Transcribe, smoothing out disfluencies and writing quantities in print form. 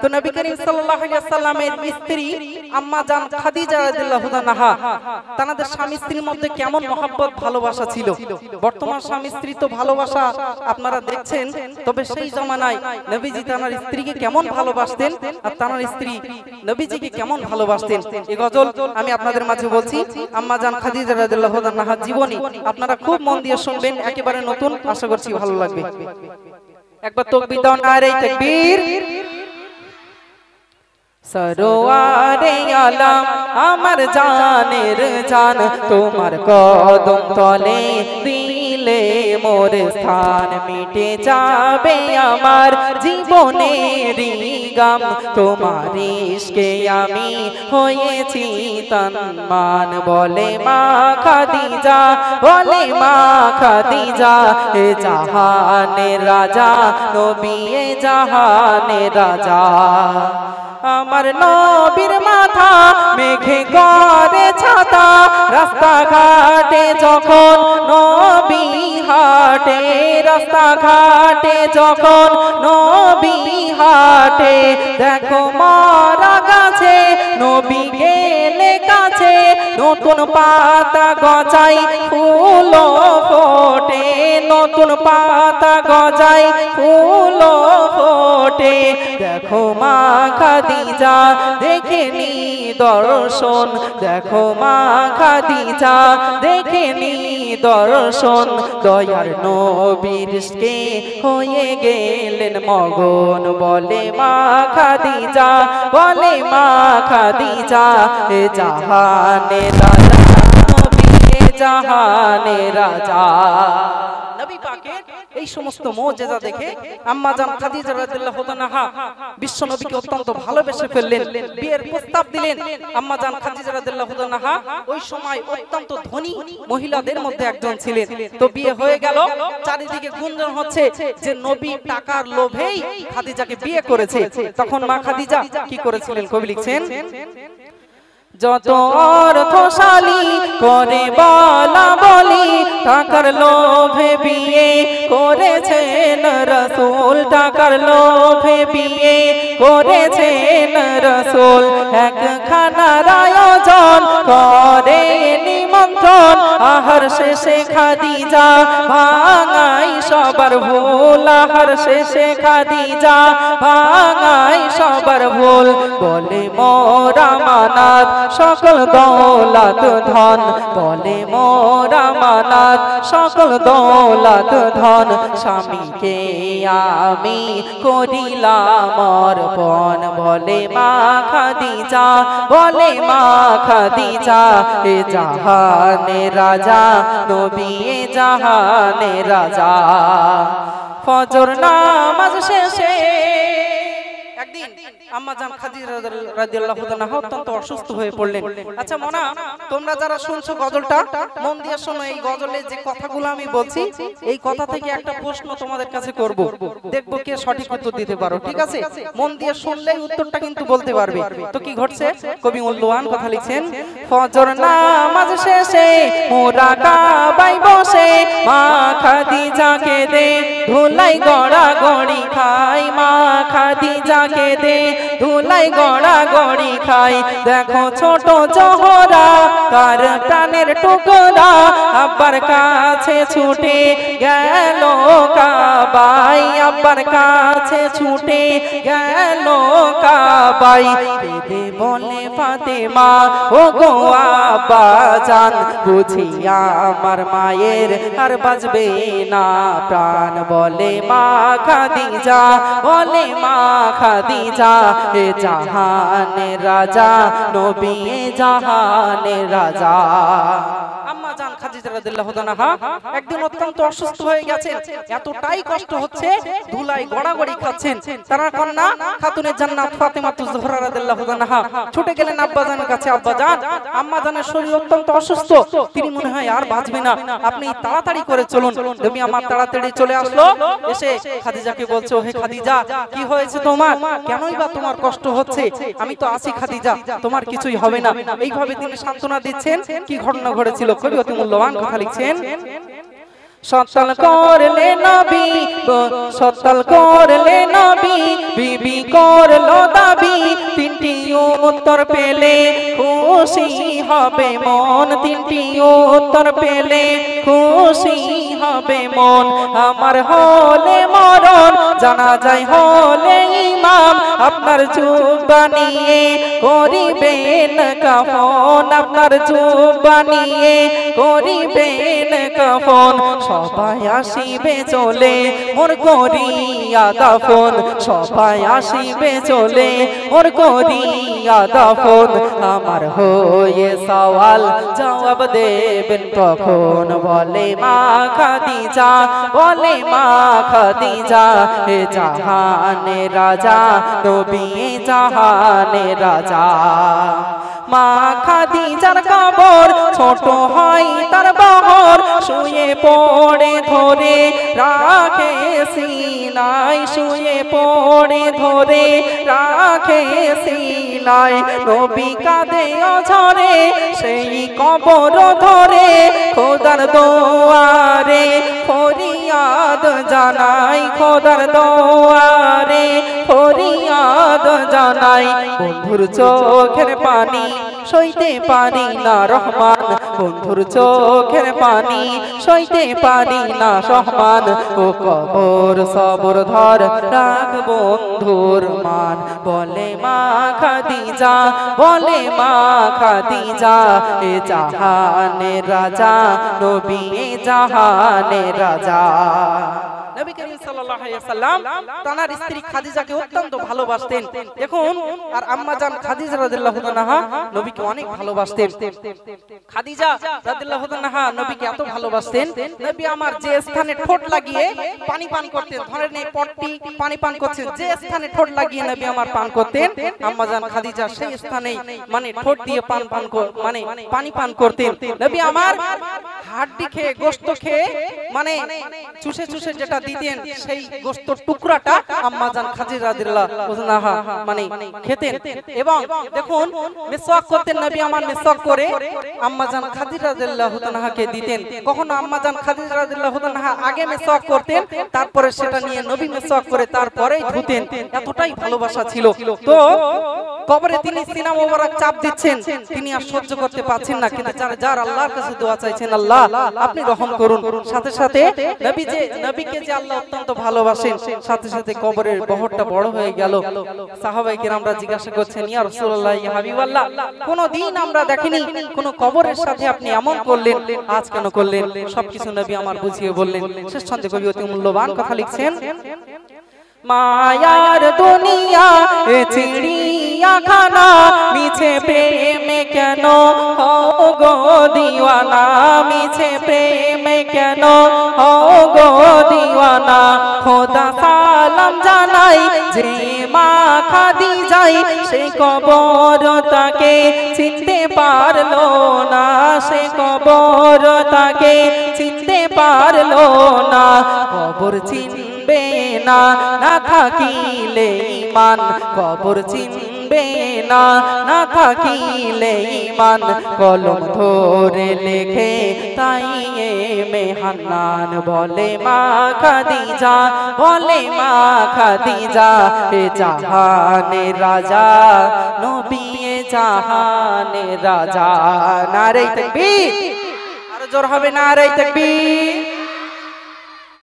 তো নবী করিম সাল্লাল্লাহু আলাইহি ওয়াসাল্লামের স্ত্রী আম্মা জান খাদিজা রাদিয়াল্লাহু তাআলা তাদের স্বামী স্ত্রীর মধ্যে কেমন মহব্বত ভালোবাসা ছিল। বর্তমান স্বামী স্ত্রী তো ভালোবাসা আপনারা দেখছেন, তবে সেই জামানায় নবীজি তার স্ত্রীকে কেমন ভালোবাসতেন আর তার স্ত্রী নবীজিকে কেমন ভালোবাসতেন, এই গজল আমি আপনাদের মাঝে বলছি। আম্মা জান খাদিজা রাদিয়াল্লাহু তাআলার জীবনী আপনারা খুব মন দিয়ে শুনবেন, একেবারে নতুন, আশা করছি ভালো লাগবে। একবার তাকবীর দাও, নারে তাকবীর। সরোয়ারে আলম আমার জানের জান, তোমার কদম তলে দিলে মোর স্থান, মিটে যাবে আমার জীবনের গাম, তোমার ইশকে আমি হয়েছি তন্মান। বলে মা খাদিজা, বলে মা খাদিজা, এ জাহানের রাজা নবী, এ জাহানের রাজা। আমার নবীর মাথা মেঘে করে ছাতা, রাস্তা ঘাটে যখন নবী হাঁটে, রাস্তা ঘাটে যখন নবী হাঁটে, দেখো মরা গাছে নবী গেলে কাছে, নতুন পাতা গজাই ফুল ফোটে, নতুন পাতা গজাই ফুল ফোটে, দেখো মা খাদিজা দেখে নি দর্শন, দেখো মা খাদিজা দেখে নি দর্শন, দয়ার নবীর ইশকে হয়ে গেলেন মগন। বলে মা খাদিজা, বলে মা খাদিজা, এ জাহানের রাজা নবী, এ জাহানের রাজা। নবী পাকের এই সমস্ত মুজিজা দেখে আম্মা জান খাদিজা রাদিয়াল্লাহু তাআলা বিশ্ব নবীকে অত্যন্ত ভালোবেসে ফেললেন, বিয়ের প্রস্তাব দিলেন। আম্মা জান খাদিজা রাদিয়াল্লাহু তাআলা ওই সময় অত্যন্ত ধনী মহিলাদের মধ্যে একজন ছিলেন। তো বিয়ে হয়ে গেল, চারিদিকে গুঞ্জন হচ্ছে যে নবী টাকার লোভেই খাদিজাকে বিয়ে করেছে। তখন মা খাদিজা কি করেছিলেন কবি লিখছেন, যত অর্থশালী করে বলা বলি, টাকার লোভে বিয়ে করেছেন রাসূল, টাকার লোভে বিয়ে করেছেন রাসূল। একখানার আয়োজন করে নিমন্ত্রণ, আহার শেষে খাদিজা ভাঙাই সবার ভুল, আহার শেষে খাদিজা ভাঙাই সবার ভুল। বলে মোর আমানত সকল দৌলত ধন, বলে মোর আমানত সকল দৌলত ধন, স্বামীকে আমি করিলাম অর্পণ। বলে মা খাদিজা, বলে মা খাদিজা, এ জাহানের রাজা নবী, এ জাহানের রাজা। ফজর নামাজ শেষে একদিন আম্মা জান খাদিজা রাদিয়াল্লাহু তাআলা অত্যন্ত অসুস্থ হয়ে পড়লেন। আচ্ছা মোনা, তোমরা যারা শুনছো গজলটা মন দিয়ে শোনো, এই গজলে যে কথাগুলো আমি বলছি এই কথা থেকে একটা প্রশ্ন তোমাদের কাছে করব, দেখবো কে সঠিক উত্তর দিতে পারো, ঠিক আছে? মন দিয়ে শুনলেই উত্তরটা কিন্তু বলতে পারবে। তো কি ঘটছে, কবি উল্লুয়ান কথা লিখছেন, ফজর নামাজ শেষে মোরা কাবায় বসে, মা খাদিজাকে দে ধুলাই গড়া গড়ি খাই, মা খাদিজাকে দে ধুলাই গড়া গড়ি খাই। দেখো ছোট জোহরা তার প্রাণের টুকরা, আব্বার কাছে ছুটে গেল কাবাই, আব্বার কাছে ছুটে গেল কাবাই। দে বলে ফাতেমা, ও গো আব্বা জান, বুঝিয়া আমার মায়ের আর বাজবে না প্রাণ। বলে মা খাদিজা, বলে মা খাদিজা, এ জাহানের রাজা নবী, এ জাহানের রাজা। আম্মা জান খাদিজা রাদিয়াল্লাহু তাআলা একদিন অত্যন্ত অসুস্থ হয়ে গেছেন, এতটাই কষ্ট হচ্ছে ধুলাই গড়াগড়ি খাচ্ছেন। তার কন্যা খাতুনে জান্নাত ফাতেমা তুজহরা রাদিয়াল্লাহু তাআলা ছুটে গেলেন আব্বা জানের কাছে, আব্বা জান আম্মা জানের শরীর অত্যন্ত অসুস্থ, তিনি মনে হয় আর বাঁচবে না, আপনি তাড়াতাড়ি করে চলুন। নবী আমার তাড়াতাড়ি চলে আসলো, এসে খাদিজাকে বলছে, ও হে খাদিজা, কি হয়েছে তোমার, কেনই বা তোমার কষ্ট হচ্ছে? আমি তো আছি খাদিজা, তোমার কিছুই হবে না। এইভাবে তিনি সান্ত্বনা দিচ্ছেন। কি ঘটনা ঘটেছিল কবি অতি মূল্যবান কথা লিখছেন, সতল করলে নবী সতল করলে নবী বিবি করলো দাবি তিনটি উত্তর পেলে খুশি হবে মন তিনটি উত্তর পেলে খুশি হবে মন আমার হলে মরণ জানা যায় হলে ইমাম আপনার জুব্বা নিয়ে করিবেন কাফন আপনার জুব্বা নিয়ে করিবেন কাফন সবাই আসিবে চলে মোর করিয়া দাফন সবাই আসিবে চলে মোর করিয়া দাফন আমার হয়ে সওয়াল জবাব দেবেন কখন বলে মা খাদিজা বলে মা খাদিজা হে জাহানে রাজা নবী জাহানে রাজা মা খাদিজার কবর ছোট হয় তার বহর শুয়ে পড়ে ধরে রাখে সিনায় শুয়ে পড়ে ধরে রাখে সিনায় নবী কাঁদে অঝরে সেই কবর ধরে খোদার দোয়ারে ফরিয়াদ জানাই খোদার দোয়ারে ফরিয়াদ জানাই বন্ধুর চোখের পানি সইতে পারি না রহমান বন্ধুর চোখের পানি সইতে পারি না রহমান ও কবর সবর ধর রাখ বন্ধুর মান বলে মা খাদিজা বলে মা খাদিজা এ জাহানের রাজা নবী জাহানের রাজা নবী করিম সাল্লাল্লাহু আলাইহি ওয়াসাল্লাম তার স্ত্রী খাদিজাকে অত্যন্ত ভালোবাসতেন দেখুন আর আম্মা জান খাদিজা রাদিয়াল্লাহু তাআলা নবীকে অনেক ভালোবাসতেন খাদিজা রাদিয়াল্লাহু তাআলা নবীকে এত ভালোবাসতেন নবী আমার যে স্থানে ঠোঁট লাগিয়ে পানি পান করতেন ধরেন এই পটটি পানি পান করছেন যে স্থানে ঠোঁট লাগিয়ে নবী আমার পান করতেন আম্মা জান খাদিজা সেই স্থানেই মানে ঠোঁট দিয়ে মানে পানি পান করতেন নবী আমার হাড়ি খেয়ে গোশত খেয়ে মানে চুষে চুষে যেটা দিতেন সেই গোশতের টুকরাটা আম্মা জান খাদিজা রাদিয়াল্লাহু তাআলা মানে খেতেন এবং দেখুন মিসওয়াক করতেন নবী আমার মিসওয়াক করে আম্মা জান খাদিজা রাদিয়াল্লাহু তাআলাকে দিতেন কখনো আম্মা জান খাদিজা রাদিয়াল্লাহু তাআলা আগে মিসওয়াক করতেন তারপরে সেটা নিয়ে নবী মিসওয়াক করে তারপরেই ধুতেন এতটাই ভালোবাসা ছিল তো কবরে তিনি সিনা মোবারক চাপ দিচ্ছেন তিনি আর সহ্য করতে পারছেন না কিন্তু যার আল্লাহর কাছে দোয়া চাইছেন আল্লাহ আপনি রহম করুন সাথে সাথে নবীকে যে আল্লাহ অত্যন্ত ভালোবাসেন সাথে সাথে কবরের বহরটা বড় হয়ে গেল সাহাবায়ে কেরামরা জিজ্ঞাসা করছেন ইয়া রাসূলুল্লাহ ইয়া হাবিবাল্লাহ কোনদিন আমরা দেখিনি কোন কবরের সাথে আপনি এমন করলেন আজ কেন করলেন সবকিছু নবী আমার বুঝিয়ে বললেন শেষ ছন্দে কবি অতি মূল্যবান কথা লিখছেন মায়ার দুনিয়া এ চিড়িয়া খানা মিছে প্রেমে কেন হও গো দিওয়ানা মিছে প্রেমে কেন হও গো দিওয়ানা খোদা সালাম জানাই যে মা খাদিজাই সে কবর তাকে চিনতে পারলো না সে কবর তাকে চিনতে পারলো না কবর চিনবে না না থাকিলে ঈমান কবর চিনবে না না থাকিলে ঈমান কলম ধরে লেখে তাই মেহান্নান বলে মা খাদিজা বলে মা খাদিজা এ জাহানের রাজা নবী জাহানের রাজা নারে তাকবীর আর জোর হবে নারে তাকবীর